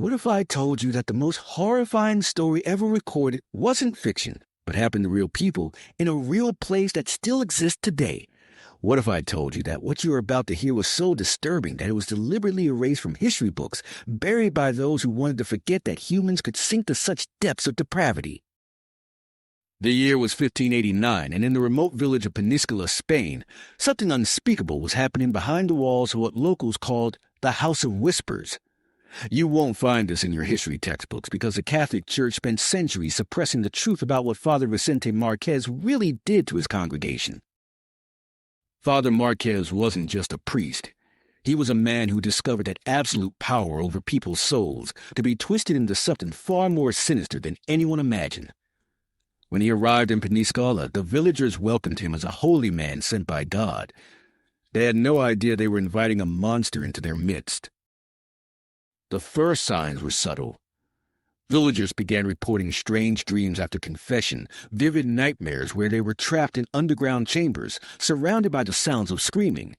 What if I told you that the most horrifying story ever recorded wasn't fiction, but happened to real people in a real place that still exists today? What if I told you that what you were about to hear was so disturbing that it was deliberately erased from history books, buried by those who wanted to forget that humans could sink to such depths of depravity? The year was 1589, and in the remote village of Peníscola, Spain, something unspeakable was happening behind the walls of what locals called the House of Whispers. You won't find this in your history textbooks because the Catholic Church spent centuries suppressing the truth about what Father Vicente Marquez really did to his congregation. Father Marquez wasn't just a priest. He was a man who discovered that absolute power over people's souls to be twisted into something far more sinister than anyone imagined. When he arrived in Peníscola, the villagers welcomed him as a holy man sent by God. They had no idea they were inviting a monster into their midst. The first signs were subtle. Villagers began reporting strange dreams after confession, vivid nightmares where they were trapped in underground chambers, surrounded by the sounds of screaming.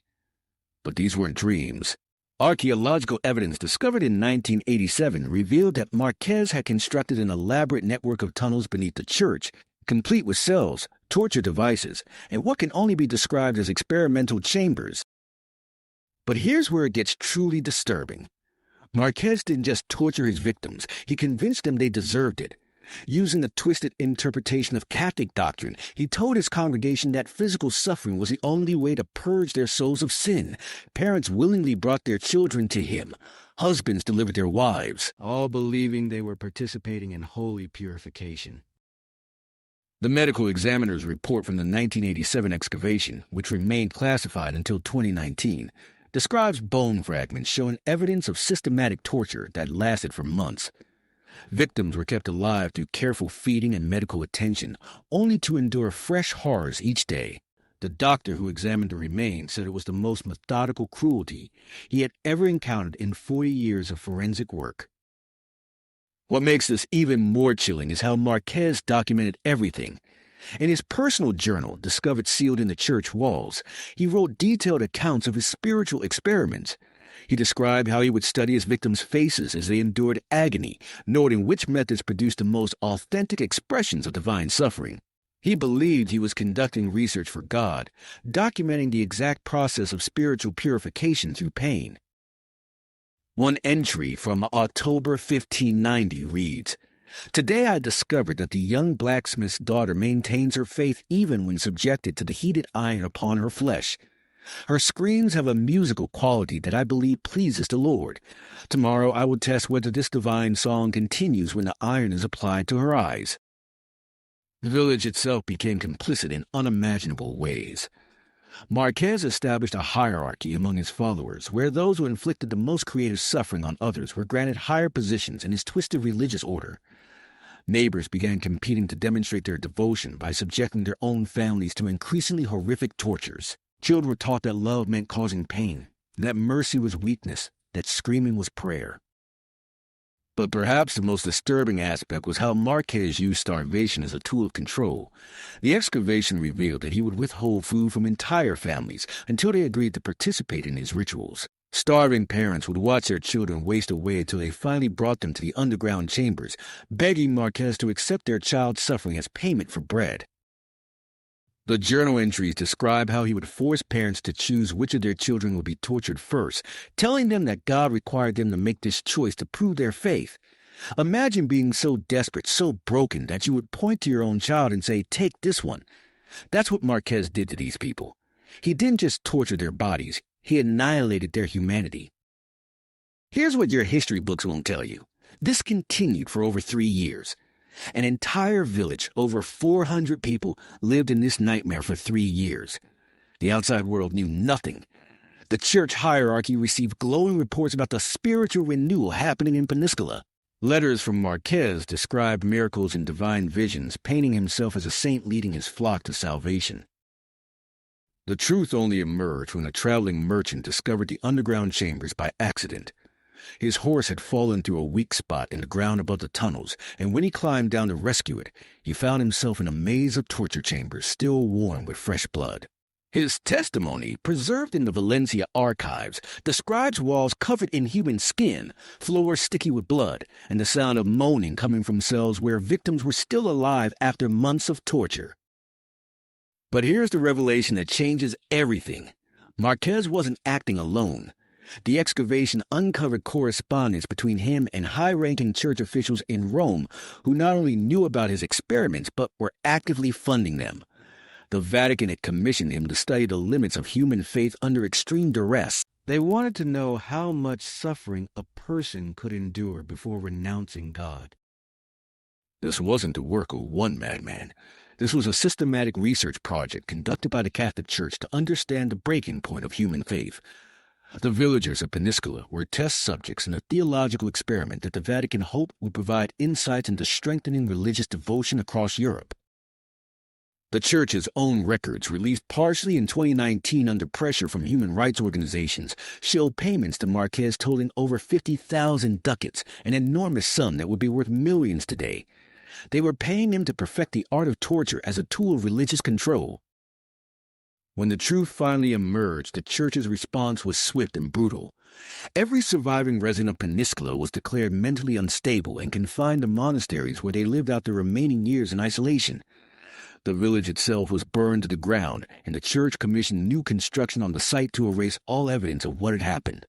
But these weren't dreams. Archaeological evidence discovered in 1987 revealed that Marquez had constructed an elaborate network of tunnels beneath the church, complete with cells, torture devices, and what can only be described as experimental chambers. But here's where it gets truly disturbing. Marquez didn't just torture his victims, he convinced them they deserved it. Using the twisted interpretation of Catholic doctrine, he told his congregation that physical suffering was the only way to purge their souls of sin. Parents willingly brought their children to him. Husbands delivered their wives, all believing they were participating in holy purification. The medical examiner's report from the 1987 excavation, which remained classified until 2019, describes bone fragments showing evidence of systematic torture that lasted for months. Victims were kept alive through careful feeding and medical attention, only to endure fresh horrors each day. The doctor who examined the remains said it was the most methodical cruelty he had ever encountered in 40 years of forensic work. What makes this even more chilling is how Marquez documented everything. In his personal journal, discovered sealed in the church walls, he wrote detailed accounts of his spiritual experiments. He described how he would study his victims' faces as they endured agony, noting which methods produced the most authentic expressions of divine suffering. He believed he was conducting research for God, documenting the exact process of spiritual purification through pain. One entry from October 1590 reads, "Today I discovered that the young blacksmith's daughter maintains her faith even when subjected to the heated iron upon her flesh. Her screams have a musical quality that I believe pleases the Lord. Tomorrow I will test whether this divine song continues when the iron is applied to her eyes." The village itself became complicit in unimaginable ways. Marquez established a hierarchy among his followers, where those who inflicted the most creative suffering on others were granted higher positions in his twisted religious order. Neighbors began competing to demonstrate their devotion by subjecting their own families to increasingly horrific tortures. Children were taught that love meant causing pain, that mercy was weakness, that screaming was prayer. But perhaps the most disturbing aspect was how Marquez used starvation as a tool of control. The excavation revealed that he would withhold food from entire families until they agreed to participate in his rituals. Starving parents would watch their children waste away until they finally brought them to the underground chambers, begging Marquez to accept their child's suffering as payment for bread. The journal entries describe how he would force parents to choose which of their children would be tortured first, telling them that God required them to make this choice to prove their faith. Imagine being so desperate, so broken, that you would point to your own child and say, "Take this one." That's what Marquez did to these people. He didn't just torture their bodies, he annihilated their humanity. Here's what your history books won't tell you. This continued for over 3 years. An entire village, over 400 people, lived in this nightmare for 3 years. The outside world knew nothing. The church hierarchy received glowing reports about the spiritual renewal happening in Peníscola. Letters from Marquez described miracles and divine visions, painting himself as a saint leading his flock to salvation. The truth only emerged when a traveling merchant discovered the underground chambers by accident. His horse had fallen through a weak spot in the ground above the tunnels, and when he climbed down to rescue it, he found himself in a maze of torture chambers still warm with fresh blood. His testimony, preserved in the Valencia archives, describes walls covered in human skin, floors sticky with blood, and the sound of moaning coming from cells where victims were still alive after months of torture. But here's the revelation that changes everything. Marquez wasn't acting alone. The excavation uncovered correspondence between him and high-ranking church officials in Rome who not only knew about his experiments but were actively funding them. The Vatican had commissioned him to study the limits of human faith under extreme duress. They wanted to know how much suffering a person could endure before renouncing God. This wasn't the work of one madman. This was a systematic research project conducted by the Catholic Church to understand the breaking point of human faith. The villagers of Peninsula were test subjects in a theological experiment that the Vatican hoped would provide insights into strengthening religious devotion across Europe. The Church's own records, released partially in 2019 under pressure from human rights organizations, show payments to Marquez totaling over 50,000 ducats, an enormous sum that would be worth millions today. They were paying him to perfect the art of torture as a tool of religious control. When the truth finally emerged, the Church's response was swift and brutal. Every surviving resident of Peninsula was declared mentally unstable and confined to monasteries where they lived out their remaining years in isolation. The village itself was burned to the ground, and the Church commissioned new construction on the site to erase all evidence of what had happened.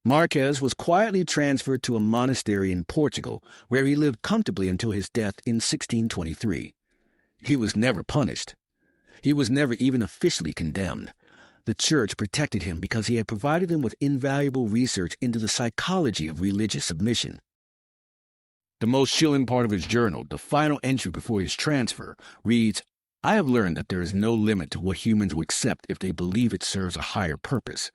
Marquez was quietly transferred to a monastery in Portugal, where he lived comfortably until his death in 1623. He was never punished. He was never even officially condemned. The Church protected him because he had provided them with invaluable research into the psychology of religious submission. The most chilling part of his journal, the final entry before his transfer, reads, "I have learned that there is no limit to what humans will accept if they believe it serves a higher purpose.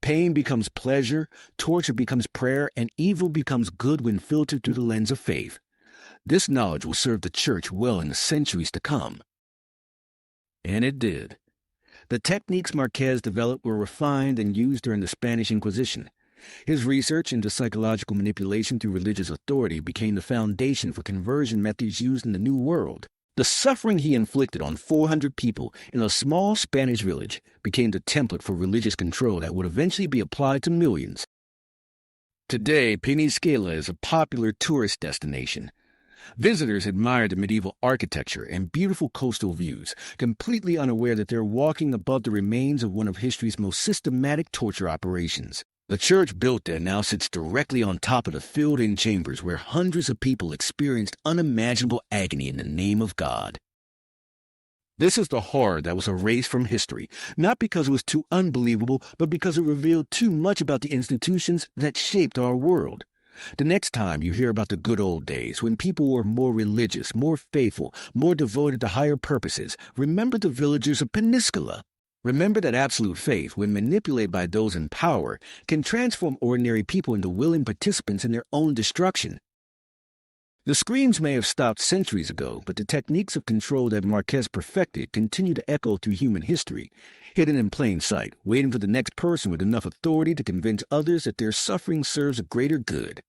Pain becomes pleasure, torture becomes prayer, and evil becomes good when filtered through the lens of faith. This knowledge will serve the Church well in the centuries to come." And it did. The techniques Marquez developed were refined and used during the Spanish Inquisition. His research into psychological manipulation through religious authority became the foundation for conversion methods used in the New World. The suffering he inflicted on 400 people in a small Spanish village became the template for religious control that would eventually be applied to millions. Today, Peñasquito is a popular tourist destination. Visitors admire the medieval architecture and beautiful coastal views, completely unaware that they're walking above the remains of one of history's most systematic torture operations. The church built there now sits directly on top of the filled-in chambers where hundreds of people experienced unimaginable agony in the name of God. This is the horror that was erased from history, not because it was too unbelievable, but because it revealed too much about the institutions that shaped our world. The next time you hear about the good old days, when people were more religious, more faithful, more devoted to higher purposes, remember the villagers of Peninsula. Remember that absolute faith, when manipulated by those in power, can transform ordinary people into willing participants in their own destruction. The screams may have stopped centuries ago, but the techniques of control that Marquez perfected continue to echo through human history, hidden in plain sight, waiting for the next person with enough authority to convince others that their suffering serves a greater good.